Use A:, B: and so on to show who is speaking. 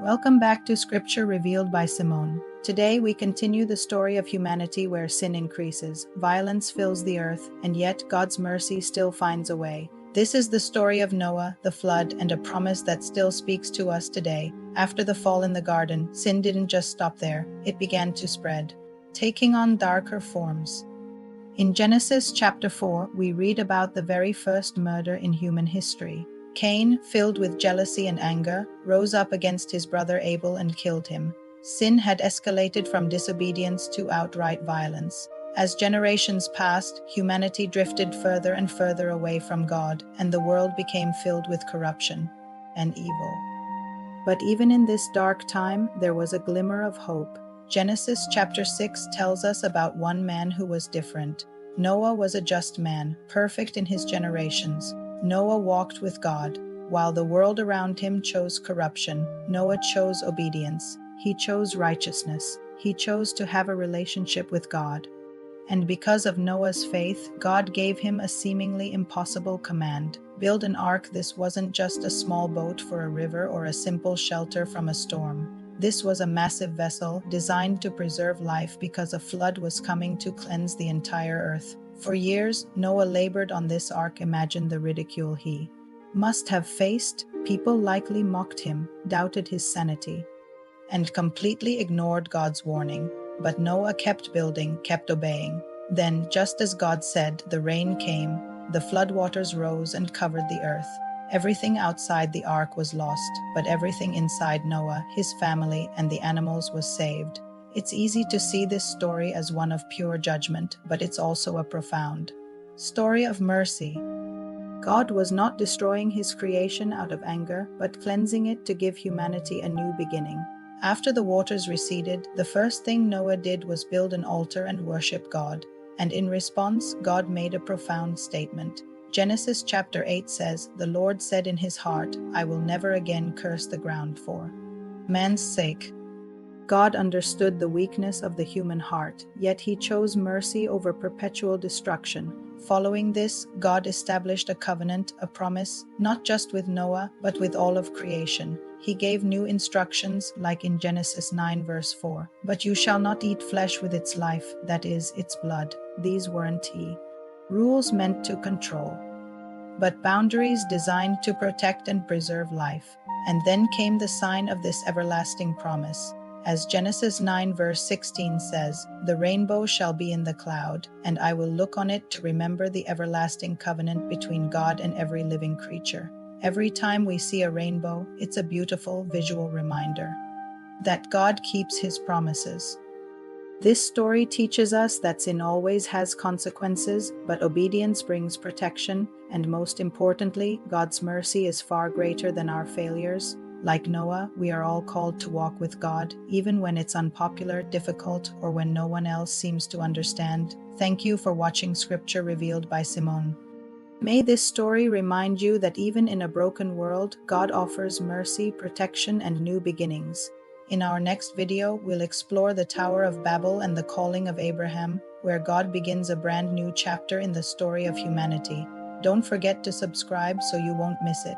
A: Welcome back to Scripture Revealed by Simone. Today we continue the story of humanity where sin increases, violence fills the earth, and yet God's mercy still finds a way. This is the story of Noah, the flood, and a promise that still speaks to us today. After the fall in the garden, sin didn't just stop there, it began to spread, taking on darker forms. In Genesis chapter 4, we read about the very first murder in human history. Cain, filled with jealousy and anger, rose up against his brother Abel and killed him. Sin had escalated from disobedience to outright violence. As generations passed, humanity drifted further and further away from God, and the world became filled with corruption and evil. But even in this dark time, there was a glimmer of hope. Genesis chapter 6 tells us about one man who was different. Noah was a just man, perfect in his generations. Noah walked with God. While the world around him chose corruption, Noah chose obedience. He chose righteousness. He chose to have a relationship with God. And because of Noah's faith, God gave him a seemingly impossible command. Build an ark. This wasn't just a small boat for a river or a simple shelter from a storm. This was a massive vessel designed to preserve life because a flood was coming to cleanse the entire earth. For years, Noah labored on this ark. Imagine the ridicule he must have faced. People likely mocked him, doubted his sanity, and completely ignored God's warning. But Noah kept building, kept obeying. Then, just as God said, the rain came, the floodwaters rose and covered the earth. Everything outside the ark was lost, but everything inside Noah, his family, and the animals was saved. It's easy to see this story as one of pure judgment, but it's also a profound story of mercy. God was not destroying his creation out of anger, but cleansing it to give humanity a new beginning. After the waters receded, the first thing Noah did was build an altar and worship God. And in response, God made a profound statement. Genesis chapter 8 says, "The Lord said in his heart, I will never again curse the ground for man's sake." God understood the weakness of the human heart, yet he chose mercy over perpetual destruction. Following this, God established a covenant, a promise, not just with Noah, but with all of creation. He gave new instructions, like in Genesis 9 verse 4. "But you shall not eat flesh with its life, that is, its blood." These weren't rules meant to control, but boundaries designed to protect and preserve life. And then came the sign of this everlasting promise. As Genesis 9 verse 16 says, "The rainbow shall be in the cloud, and I will look on it to remember the everlasting covenant between God and every living creature." Every time we see a rainbow, it's a beautiful visual reminder that God keeps his promises. This story teaches us that sin always has consequences, but obedience brings protection, and most importantly, God's mercy is far greater than our failures. Like Noah, we are all called to walk with God, even when it's unpopular, difficult, or when no one else seems to understand. Thank you for watching Scripture Revealed by Simone. May this story remind you that even in a broken world, God offers mercy, protection, and new beginnings. In our next video, we'll explore the Tower of Babel and the calling of Abraham, where God begins a brand new chapter in the story of humanity. Don't forget to subscribe so you won't miss it.